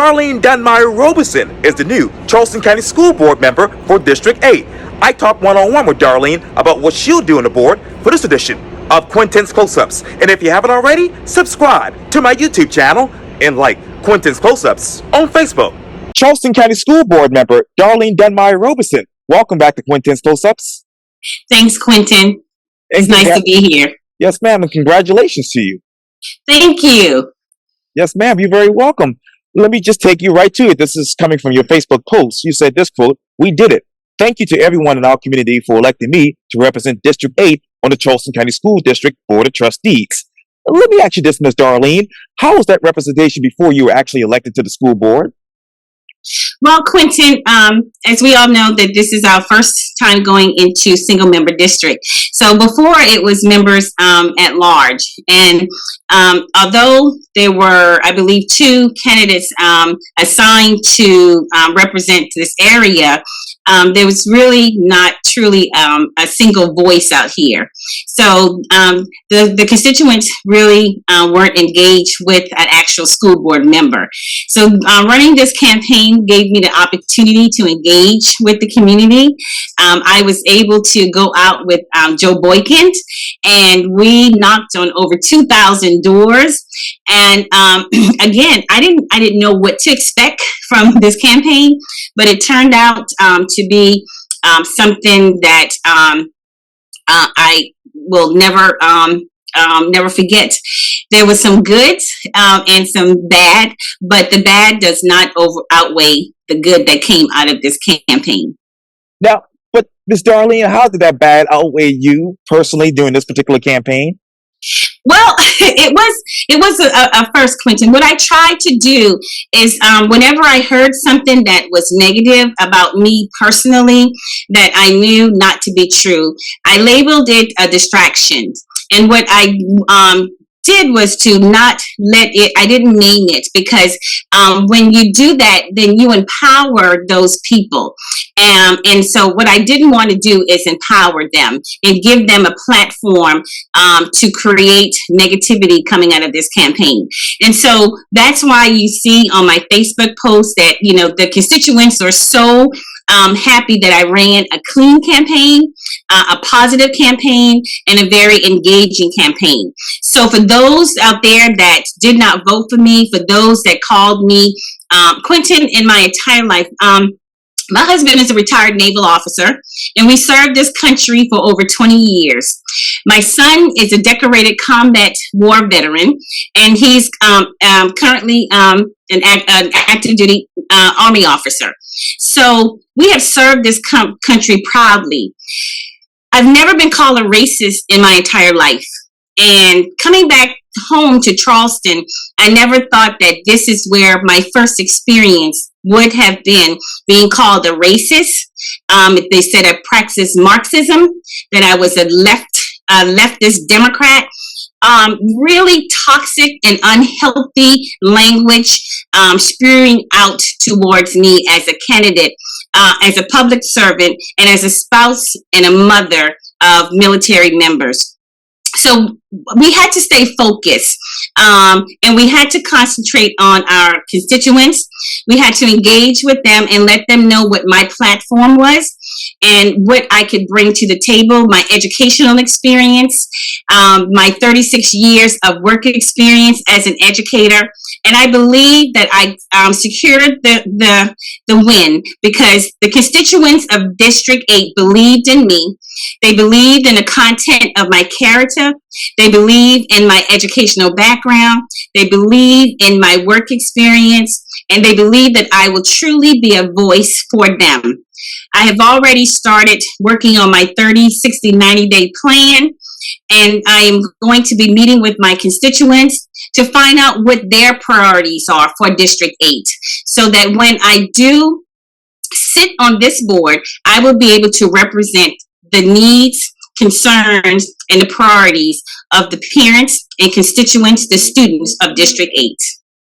Darlene Dunmeyer-Roberson is the new Charleston County School Board member for District 8. I talked one-on-one with Darlene about what she'll do on the board for this edition of Quintin's Close-Ups. And if you haven't already, subscribe to my YouTube channel and like Quintin's Close-Ups on Facebook. Charleston County School Board member Darlene Dunmeyer-Roberson, welcome back to Quintin's Close-Ups. Thanks, Quintin. It's nice to be here. Yes, ma'am, and congratulations to you. Thank you. Yes, ma'am, you're very welcome. Let me just take you right to it. This is coming from your Facebook post. You said this quote, "We did it. Thank you to everyone in our community for electing me to represent District 8 on the Charleston County School District Board of Trustees." Let me ask you this, Ms. Darlene. How was that representation before you were actually elected to the school board? Well, Quintin, as we all know, that this is our first time going into single member district. So before it was members at large. And although there were, I believe, 2 candidates assigned to represent this area, there was really not truly a single voice out here. So the constituents really weren't engaged with an actual school board member. So running this campaign gave me the opportunity to engage with the community. I was able to go out with Joe Boykins, and we knocked on over 2,000 doors. And again, I didn't know what to expect from this campaign, but it turned out to be something that I will never forget. There was some good and some bad, but the bad does not outweigh the good that came out of this campaign. Now, but Ms. Darlene, how did that bad outweigh you personally during this particular campaign? Well, it was a first, Quintin. What I tried to do is whenever I heard something that was negative about me personally, that I knew not to be true, I labeled it a distraction. And what I did was to not let it, I didn't name it, because when you do that, then you empower those people. And so what I didn't want to do is empower them and give them a platform to create negativity coming out of this campaign. And so that's why you see on my Facebook post that, you know, the constituents are so happy that I ran a clean campaign, a positive campaign, and a very engaging campaign. So for those out there that did not vote for me, for those that called me Quintin, in my entire life, my husband is a retired naval officer, and we served this country for over 20 years. My son is a decorated combat war veteran, and he's currently an active duty Army officer. So we have served this country proudly. I've never been called a racist in my entire life. And coming back home to Charleston, I never thought that this is where my first experience would have been being called a racist. They said I practiced Marxism, that I was a leftist Democrat. Really toxic and unhealthy language spewing out towards me as a candidate, as a public servant, and as a spouse and a mother of military members. So we had to stay focused, and we had to concentrate on our constituents. We had to engage with them and let them know what my platform was and what I could bring to the table, my educational experience, my 36 years of work experience as an educator. And I believe that I secured the win because the constituents of District 8 believed in me. They believed in the content of my character. They believe in my educational background. They believe in my work experience. And they believe that I will truly be a voice for them. I have already started working on my 30, 60, 90-day plan. And I am going to be meeting with my constituents to find out what their priorities are for District 8. So that when I do sit on this board, I will be able to represent the needs, concerns, and the priorities of the parents and constituents, the students of District 8.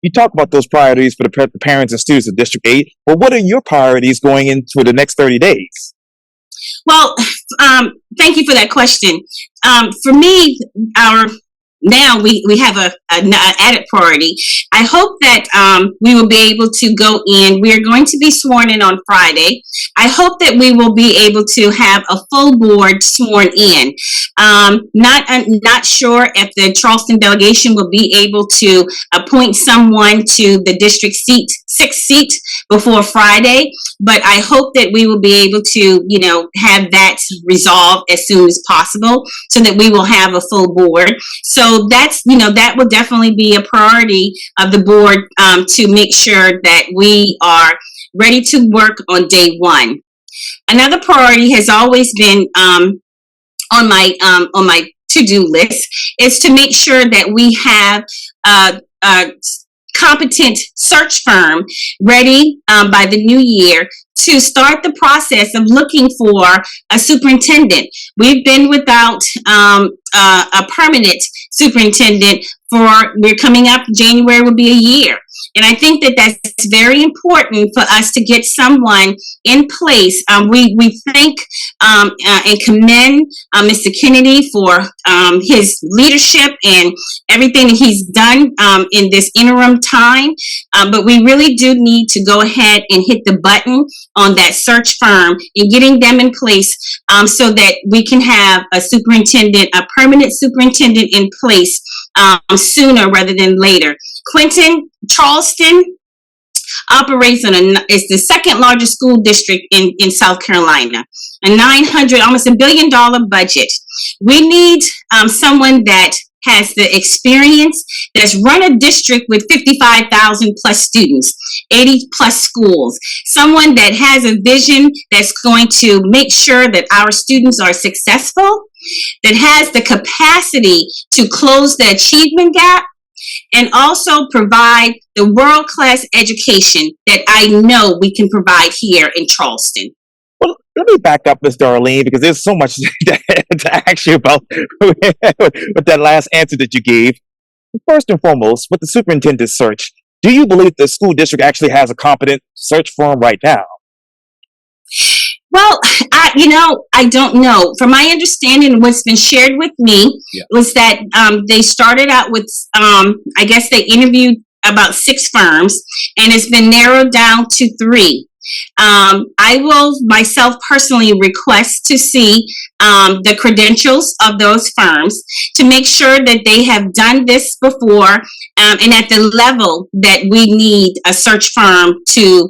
You talk about those priorities for the parents and students of District 8, but what are your priorities going into the next 30 days? Well, thank you for that question. For me, our now we have an added priority. I hope that we will be able to go in. We are going to be sworn in on Friday. I hope that we will be able to have a full board sworn in. Not sure if the Charleston delegation will be able to appoint someone to the district sixth seat before Friday, but I hope that we will be able to, have that resolved as soon as possible so that we will have a full board. So that will definitely be a priority of the board to make sure that we are ready to work on day one. Another priority has always been on my to-do list is to make sure that we have a competent search firm ready by the new year to start the process of looking for a superintendent. We've been without a permanent superintendent we're coming up, January will be a year. And I think that that's very important for us to get someone in place. We thank and commend Mr. Kennedy for his leadership and everything that he's done in this interim time. But we really do need to go ahead and hit the button on that search firm and getting them in place so that we can have a permanent superintendent in place sooner rather than later. Quintin, Charleston operates is the second largest school district in South Carolina, almost $1 billion budget. We need someone that has the experience, that's run a district with 55,000 plus students, 80 plus schools, someone that has a vision that's going to make sure that our students are successful, that has the capacity to close the achievement gap, and also provide the world-class education that I know we can provide here in Charleston. Well, let me back up, Ms. Darlene, because there's so much to ask you about with that last answer that you gave. First and foremost, with the superintendent search, do you believe the school district actually has a competent search firm right now? Well, I don't know. From my understanding, what's been shared with me was that they started out with, I guess they interviewed about 6 firms, and it's been narrowed down to 3. I will myself personally request to see the credentials of those firms to make sure that they have done this before and at the level that we need a search firm to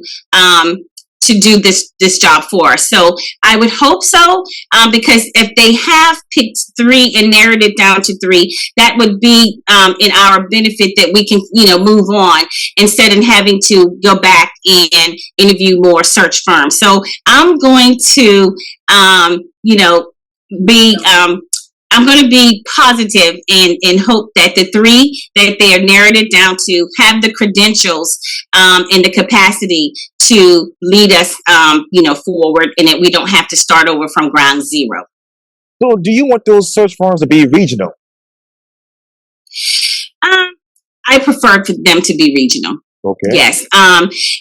do this job for us. So I would hope so, because if they have picked 3 and narrowed it down to 3, that would be in our benefit that we can, move on instead of having to go back and interview more search firms. So I'm going to, I'm going to be positive and hope that the 3 that they are narrowed it down to have the credentials and the capacity to lead us, forward, and that we don't have to start over from ground zero. So, do you want those search firms to be regional? I prefer for them to be regional. Okay. Yes.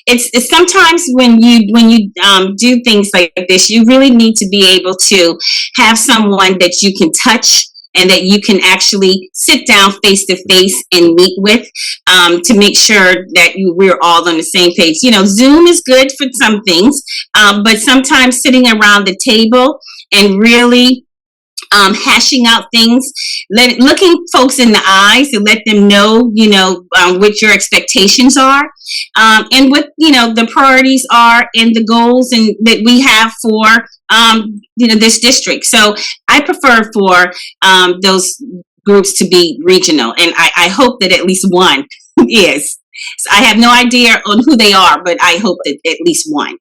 It's sometimes when you do things like this, you really need to be able to have someone that you can touch and that you can actually sit down face to face and meet with, to make sure that we're all on the same page. Zoom is good for some things, but sometimes sitting around the table and really hashing out things, looking folks in the eyes and let them know, what your expectations are, and what, the priorities are and the goals and that we have for, this district. So I prefer for those groups to be regional, and I hope that at least one is. So I have no idea on who they are, but I hope that at least one.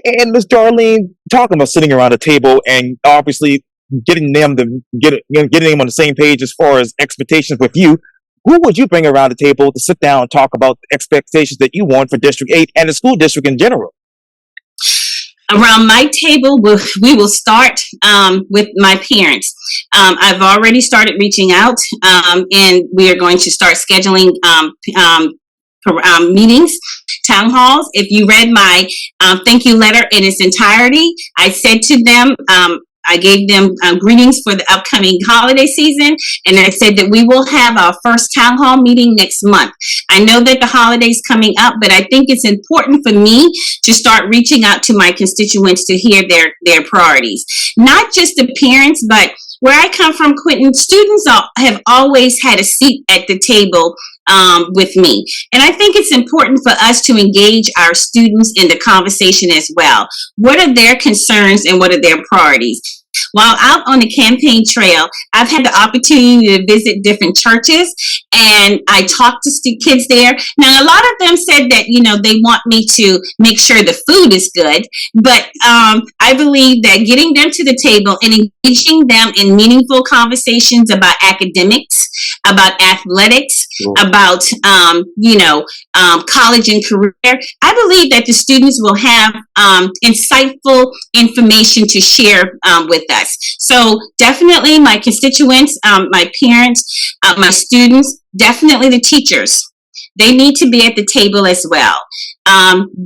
And Ms. Darlene, talking about sitting around a table and obviously getting them on the same page as far as expectations with you, who would you bring around the table to sit down and talk about the expectations that you want for District 8 and the school district in general? Around my table, we will start with my parents. I've already started reaching out, and we are going to start scheduling meetings, town halls. If you read my thank you letter in its entirety, I said to them, I gave them greetings for the upcoming holiday season, and I said that we will have our first town hall meeting next month. I know that the holiday's coming up, but I think it's important for me to start reaching out to my constituents to hear their priorities. Not just the parents, but where I come from, Quintin, students have always had a seat at the table with me. And I think it's important for us to engage our students in the conversation as well. What are their concerns and what are their priorities? While out on the campaign trail, I've had the opportunity to visit different churches, and I talked to kids there. Now, a lot of them said that, they want me to make sure the food is good, but I believe that getting them to the table and engaging them in meaningful conversations about academics, about athletics, about, college and career, I believe that the students will have insightful information to share with us. So definitely my constituents, my parents, my students, definitely the teachers. They need to be at the table as well.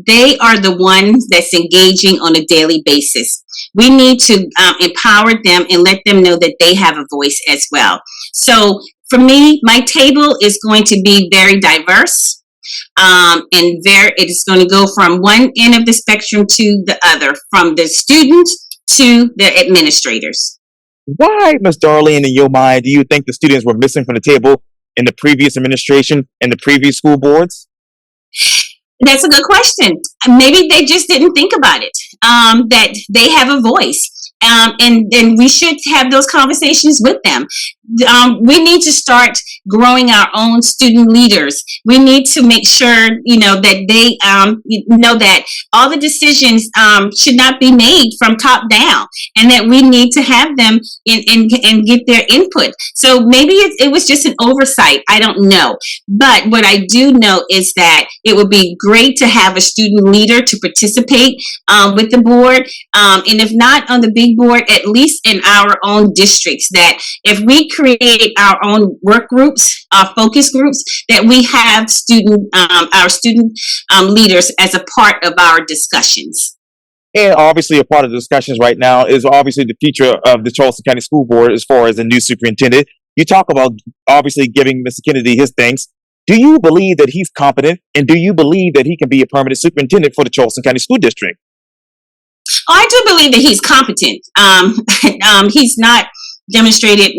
They are the ones that's engaging on a daily basis. We need to empower them and let them know that they have a voice as well. So for me, my table is going to be very diverse. It is going to go from one end of the spectrum to the other, from the students to the administrators. Why, Miss Darlene, in your mind, do you think the students were missing from the table in the previous administration and the previous school boards? That's a good question. Maybe they just didn't think about it, that they have a voice. And we should have those conversations with them. We need to start growing our own student leaders. We need to make sure, that they know that all the decisions should not be made from top down, and that we need to have them and get their input. So maybe it was just an oversight. I don't know. But what I do know is that it would be great to have a student leader to participate with the board. And if not on the big board, at least in our own districts, that if we create our own work groups, our focus groups, that we have our student leaders as a part of our discussions. And obviously a part of the discussions right now is obviously the future of the Charleston County School Board as far as the new superintendent. You talk about obviously giving Mr. Kennedy his thanks. Do you believe that he's competent, and do you believe that he can be a permanent superintendent for the Charleston County School District? Oh, I do believe that he's competent. He's not demonstrated,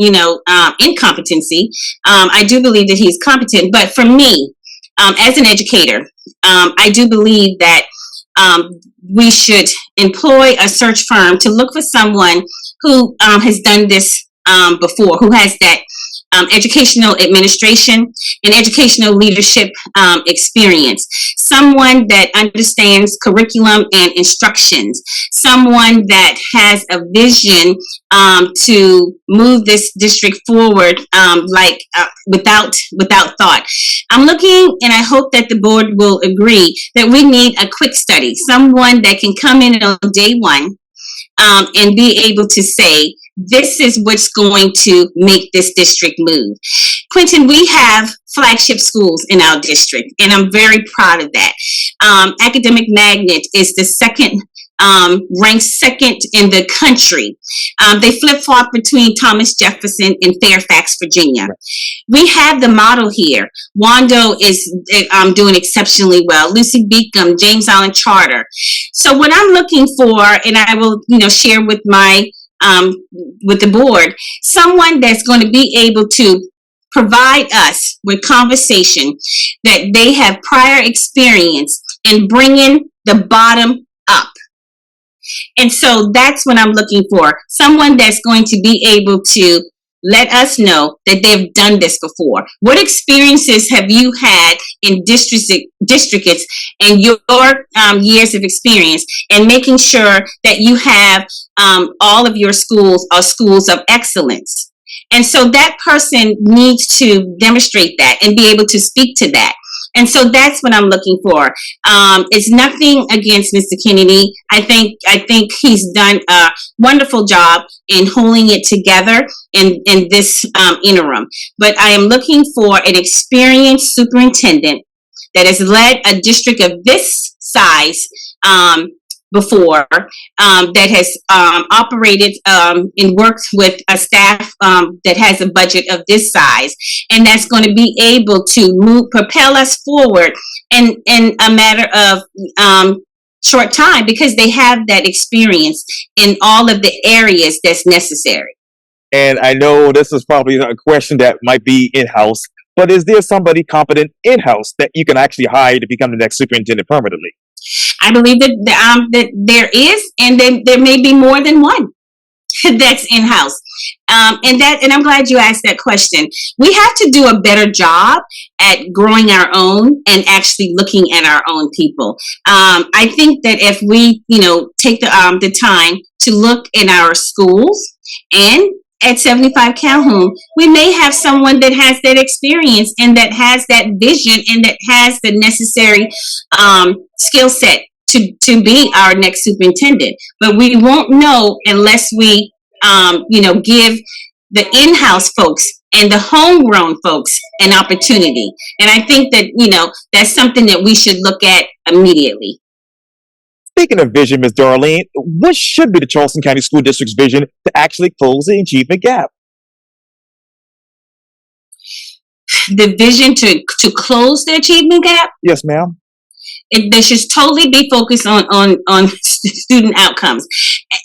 incompetency. I do believe that he's competent. But for me, as an educator, I do believe that we should employ a search firm to look for someone who has done this before, who has that educational administration and educational leadership experience. Someone that understands curriculum and instructions. Someone that has a vision to move this district forward without thought. I'm looking, and I hope that the board will agree, that we need a quick study. Someone that can come in on day one and be able to say, this is what's going to make this district move. Quintin, we have flagship schools in our district, and I'm very proud of that. Academic Magnet is the ranked second in the country. They flip-flop between Thomas Jefferson and Fairfax, Virginia. We have the model here. Wando is doing exceptionally well. Lucy Beacom, James Island Charter. So what I'm looking for, and I will, share with with the board, someone that's going to be able to provide us with conversation, that they have prior experience in bringing the bottom up. And so that's what I'm looking for. Someone that's going to be able to let us know that they've done this before. What experiences have you had in districts and your years of experience, and making sure that you have all of your schools are schools of excellence. And so that person needs to demonstrate that and be able to speak to that. And so that's what I'm looking for. It's nothing against Mr. Kennedy. I think he's done a wonderful job in holding it together in this interim. But I am looking for an experienced superintendent that has led a district of this size before that has operated and worked with a staff that has a budget of this size, and that's going to be able to propel us forward in a matter of short time, because they have that experience in all of the areas that's necessary. And I know this is probably a question that might be in-house, but is there somebody competent in-house that you can actually hire to become the next superintendent permanently? I believe that there is, and there may be more than one that's in-house. And I'm glad you asked that question. We have to do a better job at growing our own and actually looking at our own people. I think that if we, take the time to look in our schools and at 75 Calhoun, we may have someone that has that experience and that has that vision and that has the necessary skill set to be our next superintendent. But we won't know unless we, give the in-house folks and the homegrown folks an opportunity. And I think that, that's something that we should look at immediately. Speaking of vision, Ms. Darlene, what should be the Charleston County School District's vision to actually close the achievement gap? The vision to close the achievement gap? Yes, ma'am. They should totally be focused on student outcomes.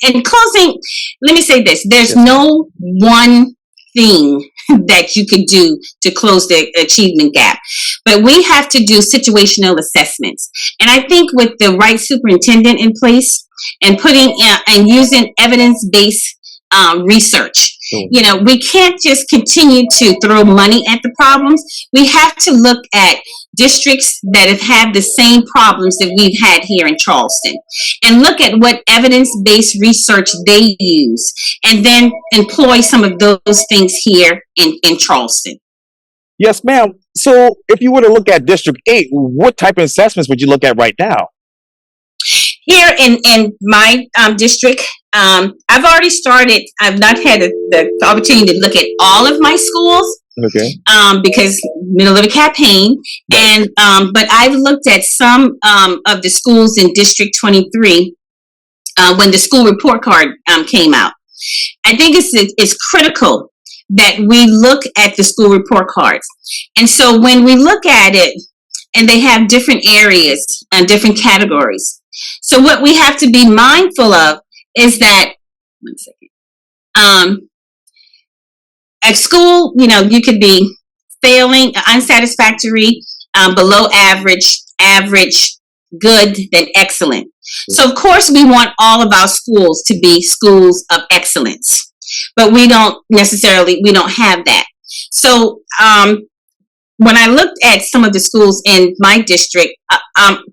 In closing, let me say this. There's no one thing that you could do to close the achievement gap. But we have to do situational assessments. And I think with the right superintendent in place and putting and using evidence-based research, we can't just continue to throw money at the problems. We have to look at districts that have had the same problems that we've had here in Charleston and look at what evidence-based research they use and then employ some of those things here in Charleston. Yes, ma'am. So if you were to look at District 8, what type of assessments would you look at right now? Here in my district, I've already started. I've not had the opportunity to look at all of my schools. Okay. Because middle of a campaign, and but I've looked at some of the schools in District 23 when the school report card came out. I think it's critical that we look at the school report cards, and so when we look at it, and they have different areas and different categories. So what we have to be mindful of is that, one second, at school, you could be failing, unsatisfactory, below average, average, good, then excellent. So of course we want all of our schools to be schools of excellence, but we don't have that. So when I looked at some of the schools in my district,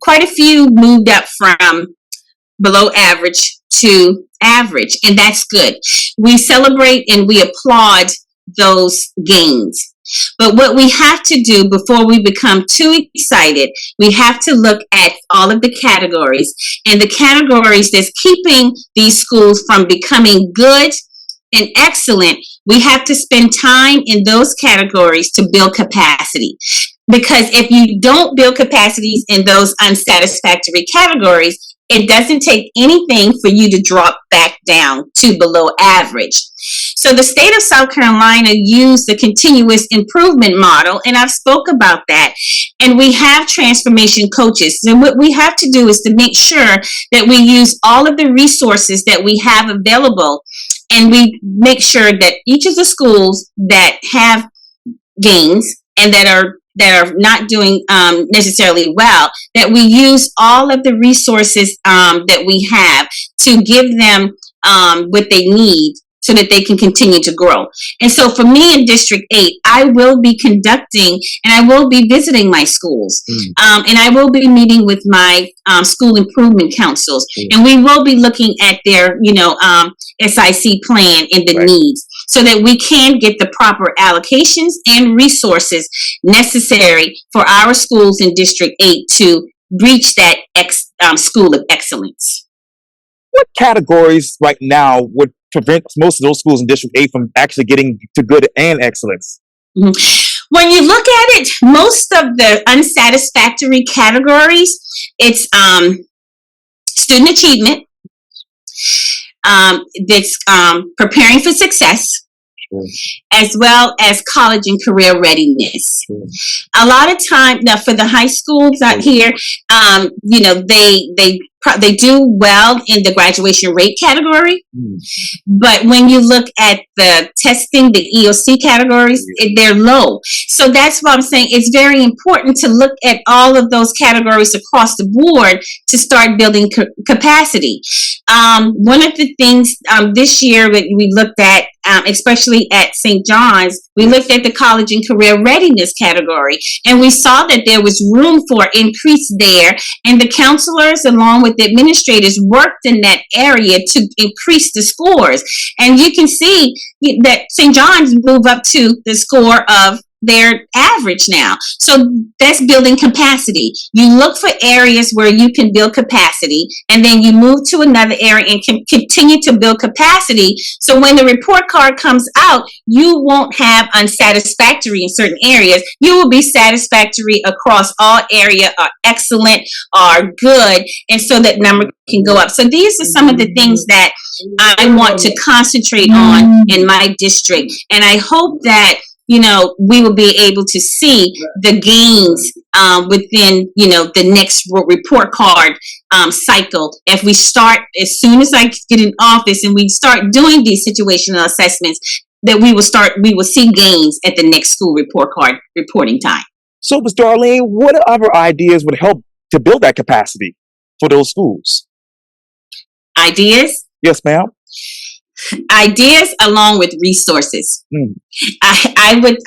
quite a few moved up from below average to average, and that's good. We celebrate and we applaud those gains. But what we have to do before we become too excited, we have to look at all of the categories, and the categories that's keeping these schools from becoming good and excellent. We have to spend time in those categories to build capacity. Because if you don't build capacities in those unsatisfactory categories, it doesn't take anything for you to drop back down to below average. So the state of South Carolina used the continuous improvement model, and I've spoke about that. And we have transformation coaches. And what we have to do is to make sure that we use all of the resources that we have available, and we make sure that each of the schools that have gains and that are not doing necessarily well, that we use all of the resources that we have to give them what they need so that they can continue to grow. And so for me in District 8, I will be conducting and I will be visiting my schools. And I will be meeting with my school improvement councils. And we will be looking at their, SIC plan and the needs so that we can get the proper allocations and resources necessary for our schools in District 8 to reach that school of excellence. What categories right now would prevent most of those schools in District 8 from actually getting to good and excellence? When you look at it, most of the unsatisfactory categories, it's student achievement, that's preparing for success, as well as college and career readiness. A lot of time now for the high schools out here, they do well in the graduation rate category, but when you look at the testing, the EOC categories, they're low. So that's why I'm saying it's very important to look at all of those categories across the board to start building capacity. One of the things this year that we looked at, especially at St. John's, we looked at the college and career readiness category, and we saw that there was room for increase there, and the counselors along with the administrators worked in that area to increase the scores. And you can see that St. John's moved up to the score of their average now. So that's building capacity. You look for areas where you can build capacity, and then you move to another area and can continue to build capacity. So when the report card comes out, you won't have unsatisfactory in certain areas. You will be satisfactory across all area, or excellent, or good, and so that number can go up. So these are some of the things that I want to concentrate on in my district, and I hope that we will be able to see the gains within, the next report card cycle. If we start, as soon as I get in office and we start doing these situational assessments, that we will see gains at the next school report card reporting time. So, Ms. Darlene, what other ideas would help to build that capacity for those schools? Ideas? Yes, ma'am. Ideas along with resources. I would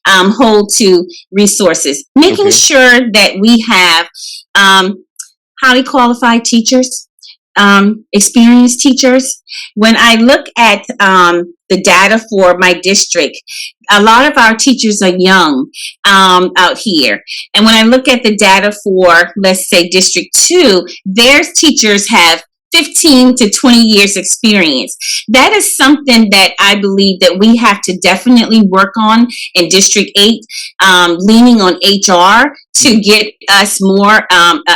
hold to resources, making sure that we have highly qualified teachers, experienced teachers. When I look at the data for my district, a lot of our teachers are young out here. And when I look at the data for, let's say, District 2, their teachers have 15 to 20 years experience. That is something that I believe that we have to definitely work on in District 8, leaning on HR to get us more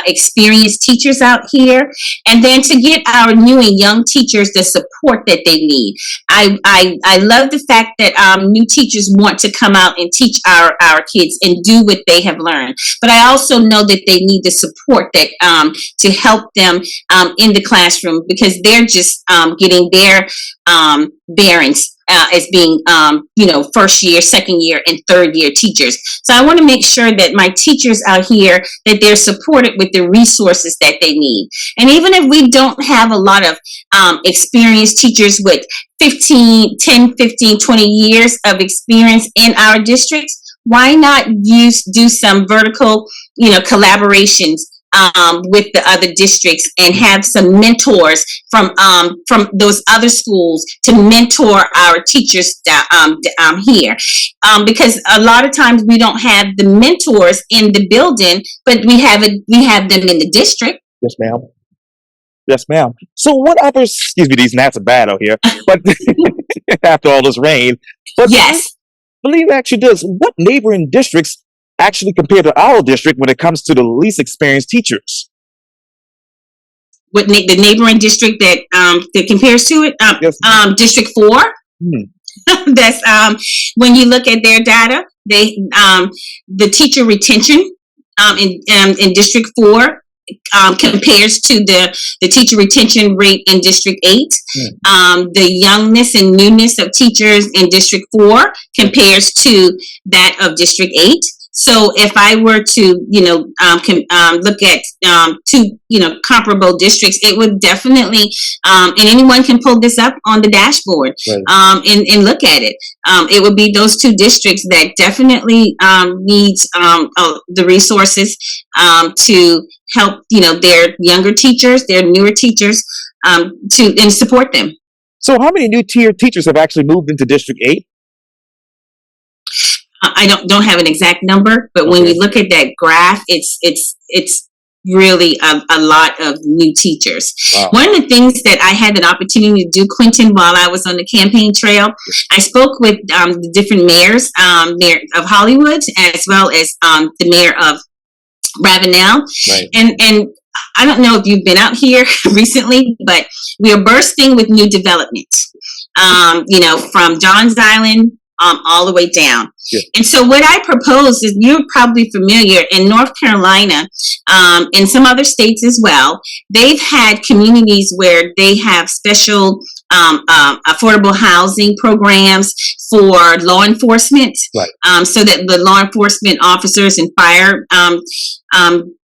experienced teachers out here, and then to get our new and young teachers the support that they need. I love the fact that new teachers want to come out and teach our kids and do what they have learned, but I also know that they need the support that to help them in the classroom, because they're just getting their bearings as being, first year, second year, and third year teachers. So I want to make sure that my teachers out here, that they're supported with the resources that they need. And even if we don't have a lot of experienced teachers with 10, 15, 20 years of experience in our districts, why not do some vertical, collaborations with the other districts, and have some mentors from those other schools to mentor our teachers here, because a lot of times we don't have the mentors in the building, but we have them in the district. Yes, ma'am. Yes, ma'am. So what other, excuse me, these gnats are bad out here, but after all this rain, but yes, I believe actually does, what neighboring districts actually compare to our district when it comes to the least experienced teachers? What the neighboring district that compares to it? Yes. District 4. That's when you look at their data, the teacher retention in District 4 compares to the teacher retention rate in District 8. The youngness and newness of teachers in District 4 compares to that of District 8. So if I were to, look at two, comparable districts, it would definitely, and anyone can pull this up on the dashboard, right, and look at it. It would be those two districts that definitely needs the resources to help, their younger teachers, their newer teachers, and support them. So how many new tier teachers have actually moved into District 8? I don't have an exact number, but when you look at that graph, it's really a lot of new teachers. Wow. One of the things that I had an opportunity to do, Quintin, while I was on the campaign trail, I spoke with the different mayors, mayor of Hollywood, as well as the mayor of Ravenel, right, and I don't know if you've been out here recently, but we are bursting with new developments. From Johns Island all the way down. Yeah. And so what I propose is, you're probably familiar, in North Carolina, and some other states as well, they've had communities where they have special affordable housing programs for law enforcement, Right. So that the law enforcement officers and fire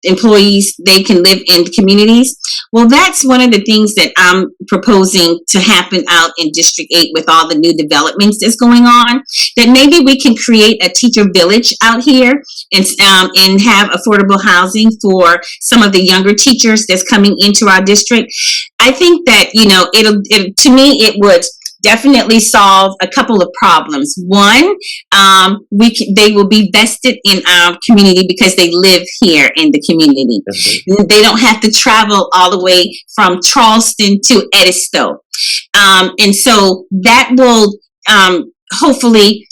employees, they can live in communities. Well, that's one of the things that I'm proposing to happen out in District 8 with all the new developments that's going on, that maybe we can create a teacher village out here and have affordable housing for some of the younger teachers that's coming into our district. I think that, to me, it would definitely solve a couple of problems. One, they will be vested in our community because they live here in the community. Mm-hmm. They don't have to travel all the way from Charleston to Edisto. And so that will hopefully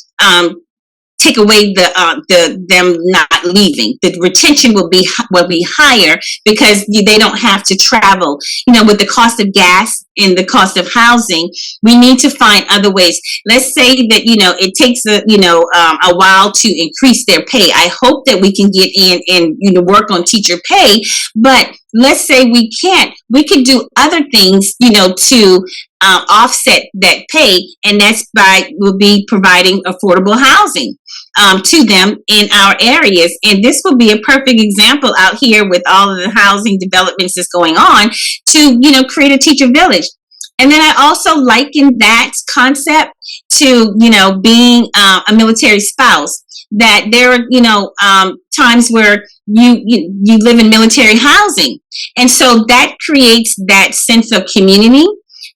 take away them not leaving. The retention will be higher because they don't have to travel. With the cost of gas and the cost of housing, we need to find other ways. Let's say that it takes a while to increase their pay. I hope that we can get in and work on teacher pay. But let's say we can't. We could do other things to offset that pay, and we'll be providing affordable housing to them in our areas. And this will be a perfect example out here with all of the housing developments that's going on to, create a teacher village. And then I also liken that concept to, being a military spouse, that there are, times where you live in military housing. And so that creates that sense of community.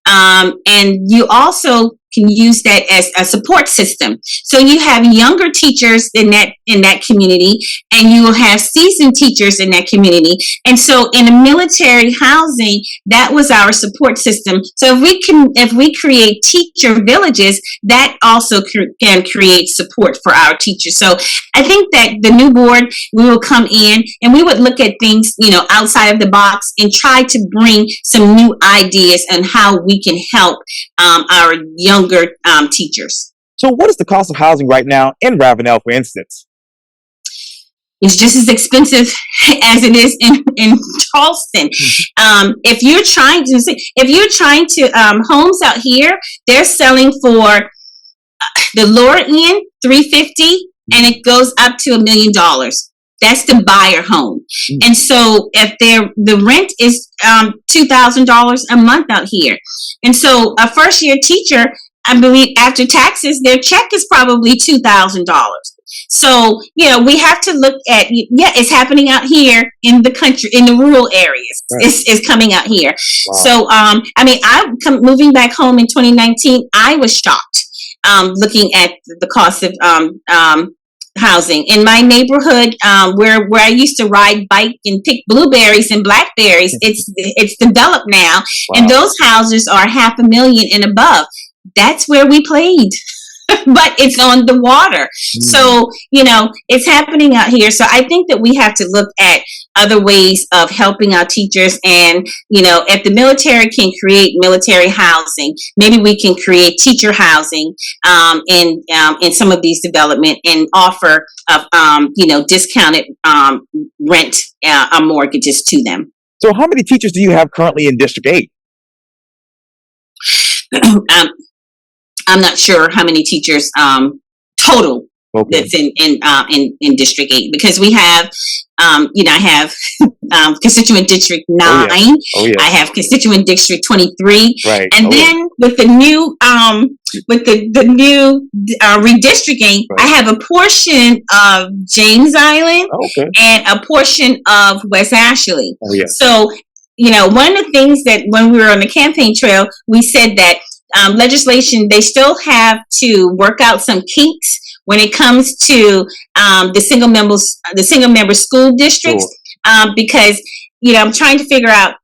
And you also can use that as a support system. So you have younger teachers in that community, and you will have seasoned teachers in that community. And so in a military housing, that was our support system. So if we create teacher villages, that also can create support for our teachers. So I think that the new board, we will come in and we would look at things, outside of the box and try to bring some new ideas on how we can help our younger teachers. So what is the cost of housing right now in Ravenel, for instance? It's just as expensive as it is in Charleston. If you're trying to homes out here, they're selling for the lower end $350,000, and it goes up to $1 million. That's the buyer home. And so if the rent is $2,000 a month out here. And so a first year teacher, I believe after taxes, their check is probably $2,000. So, we have to look at, it's happening out here in the country, in the rural areas. Right. It's coming out here. Wow. So, moving back home in 2019, I was shocked looking at the cost of housing in my neighborhood, where I used to ride bike and pick blueberries and blackberries. It's developed now. Wow. And those houses are $500,000 and above. That's where we played. But it's on the water. So, it's happening out here. So I think that we have to look at other ways of helping our teachers. And, if the military can create military housing, maybe we can create teacher housing in some of these development and offer, discounted rent mortgages to them. So how many teachers do you have currently in District 8? I'm not sure how many teachers total that's in District 8, because we have I have constituent District 9. Oh, yeah. I have constituent District 23. Right. And then with the new redistricting, right, I have a portion of James Island and a portion of West Ashley. Oh, yeah. So, one of the things that when we were on the campaign trail, we said that legislation, they still have to work out some kinks when it comes to the single member school districts. Sure. Because I'm trying to figure out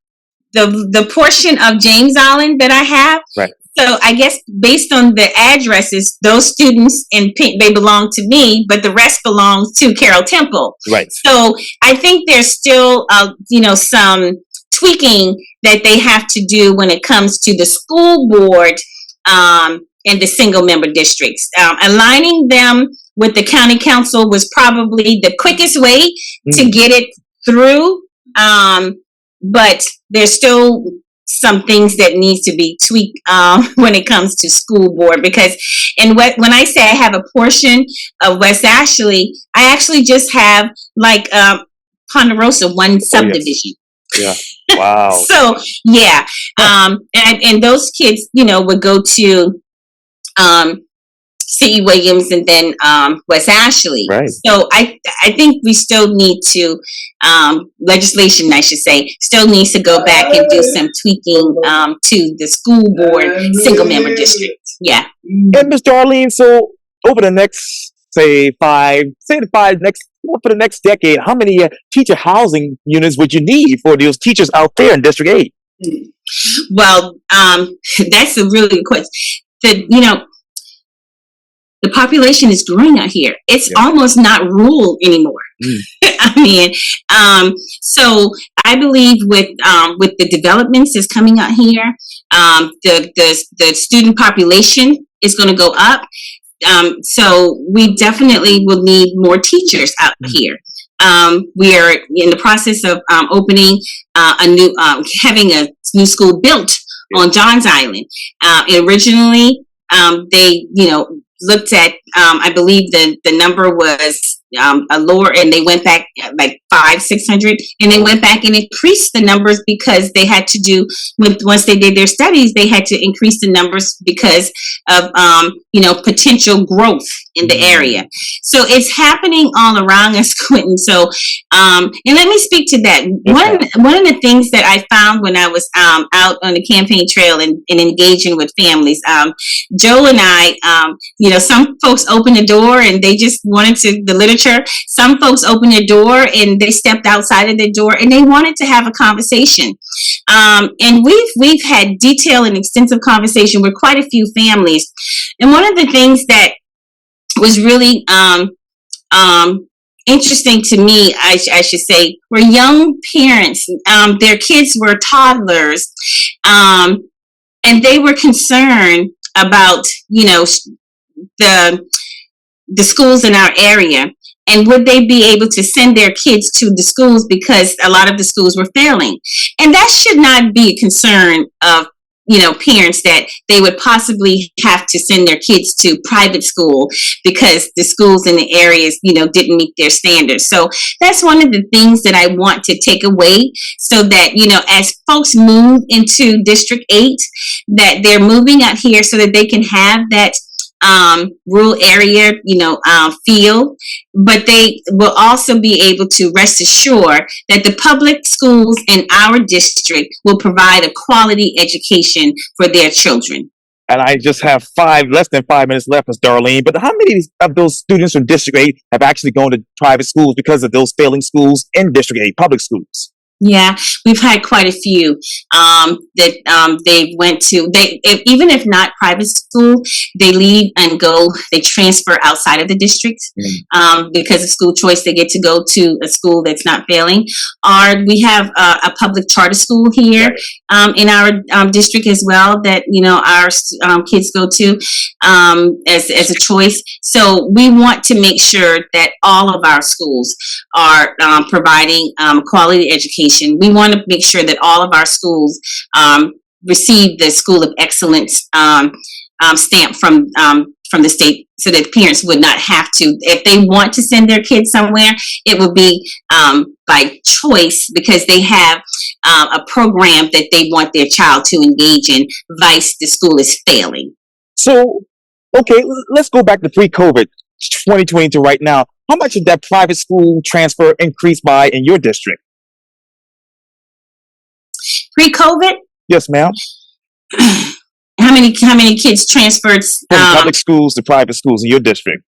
the portion of James Island that I have. Right. So I guess based on the addresses, those students in pink, they belong to me, but the rest belongs to Carroll Temple. Right. So I think there's still, some tweaking that they have to do when it comes to the school board and the single member districts. Aligning them with the county council was probably the quickest way to get it through. But there's still some things that needs to be tweaked when it comes to school board, because when I say I have a portion of West Ashley, I actually just have like Ponderosa, one subdivision. Yeah. Wow. So yeah, and those kids, would go to C.E. Williams and then West Ashley. Right. So I think we still need to legislation, I should say, still needs to go back and do some tweaking to the school board single member districts. Yeah. And Ms. Darlene, so over the next for the next decade, how many teacher housing units would you need for those teachers out there in District 8? Well, that's a really good question. The population is growing out here. It's almost not rural anymore. I mean, so I believe with the developments that's coming out here, the student population is going to go up. So we definitely will need more teachers out here. We are in the process of opening having a new school built on Johns Island. Originally, they, looked at, I believe the number was a lower, and they went back like 500-600, and they went back and increased the numbers because they had to do once they did their studies, they had to increase the numbers because of potential growth in the area. So it's happening all around us, Quintin. So and let me speak to that. One of the things that I found when I was out on the campaign trail and engaging with families, Joe and I, some folks opened the door and they just wanted the literature. Some folks opened their door and they stepped outside of the door and they wanted to have a conversation. And we've had detailed and extensive conversation with quite a few families. And one of the things that was really interesting to me, I should say, were young parents. Their kids were toddlers, and they were concerned about the schools in our area, and would they be able to send their kids to the schools because a lot of the schools were failing. And that should not be a concern of parents, that they would possibly have to send their kids to private school because the schools in the areas didn't meet their standards. So that's one of the things that I want to take away, so that as folks move into District 8, that they're moving out here so that they can have that rural area, feel, but they will also be able to rest assured that the public schools in our district will provide a quality education for their children. And I just have less than 5 minutes left, Ms. Darlene. But how many of those students from District 8 have actually gone to private schools because of those failing schools in District 8, public schools? Yeah, we've had quite a few that they went to. Even if not private school, they leave and they transfer outside of the district because of school choice. They get to go to a school that's not failing. Or we have a public charter school here in our district as well that our kids go to as a choice. So we want to make sure that all of our schools are providing quality education. We want to make sure that all of our schools receive the School of Excellence stamp from the state, so that parents would not have to. If they want to send their kids somewhere, it will be by choice, because they have a program that they want their child to engage in, vice the school is failing. So, okay, let's go back to pre-COVID, 2020 to right now. How much did that private school transfer increase by in your district? Pre-COVID? Yes, ma'am. How many kids transferred from public schools to private schools in your district?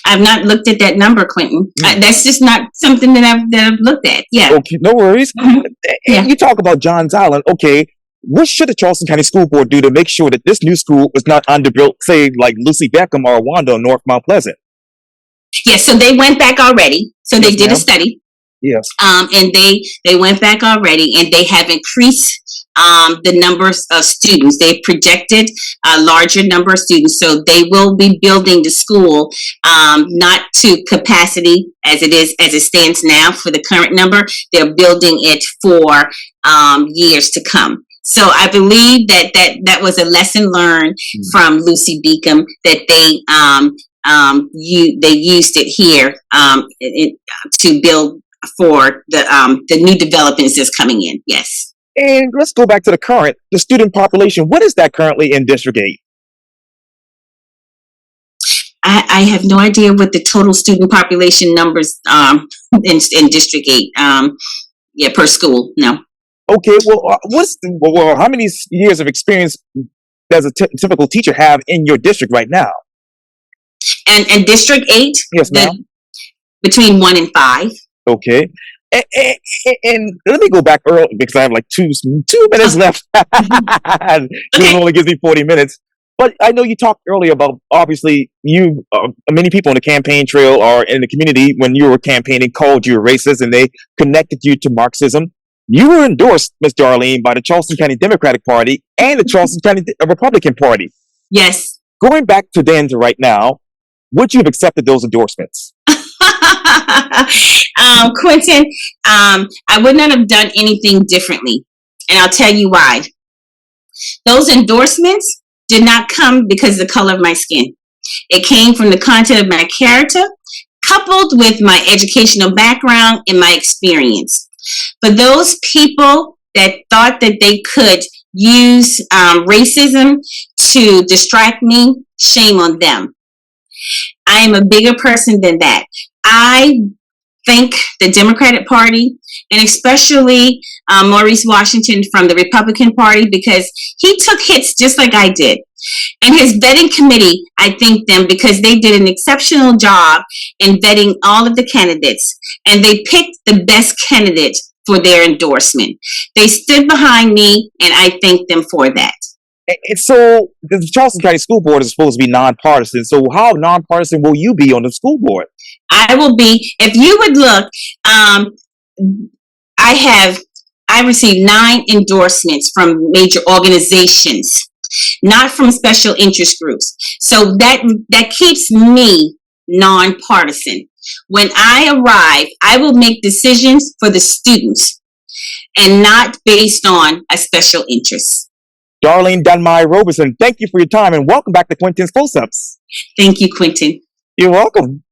I've not looked at that number, Quintin. That's just not something that I've looked at. Yeah. Okay, no worries. Mm-hmm. And you talk about Johns Island. Okay, what should the Charleston County School Board do to make sure that this new school is not underbuilt, say, like Lucy Beckham or Wanda or North Mount Pleasant? Yes, so they went back already. So they Yes, did a ma'am. study, Yes. and they went back already, and they have increased the numbers of students. They've projected a larger number of students, so they will be building the school not to capacity as it stands now for the current number. They're building it for years to come. So I believe that was a lesson learned from Lucy Beacom, that they used it here to build for the new developments that's coming in. Yes. And let's go back to the student population. What is that currently in District 8? I have no idea what the total student population numbers in District 8 per school. No. Okay, well, how many years of experience does a typical teacher have in your district right now? And District 8? Yes, ma'am. Between 1 and 5. Okay. And let me go back early because I have like two minutes left. It only gives me 40 minutes. But I know you talked earlier about, obviously, many people on the campaign trail or in the community when you were campaigning called you a racist and they connected you to Marxism. You were endorsed, Ms. Darlene, by the Charleston County Democratic Party and the Charleston County Republican Party. Yes. Going back to then to right now, would you have accepted those endorsements? Quintin, I would not have done anything differently. And I'll tell you why. Those endorsements did not come because of the color of my skin. It came from the content of my character, coupled with my educational background and my experience. For those people that thought that they could use racism to distract me, shame on them. I am a bigger person than that. I thank the Democratic Party and especially Maurice Washington from the Republican Party because he took hits just like I did. And his vetting committee, I thank them because they did an exceptional job in vetting all of the candidates and they picked the best candidate for their endorsement. They stood behind me and I thank them for that. And so the Charleston County School Board is supposed to be nonpartisan. So how nonpartisan will you be on the school board? I will be, if you would look, I received 9 endorsements from major organizations, not from special interest groups. So that keeps me nonpartisan. When I arrive, I will make decisions for the students and not based on a special interest. Darlene Dunmeyer-Roberson, thank you for your time and welcome back to Quintin's Close-Ups. Thank you, Quintin. You're welcome.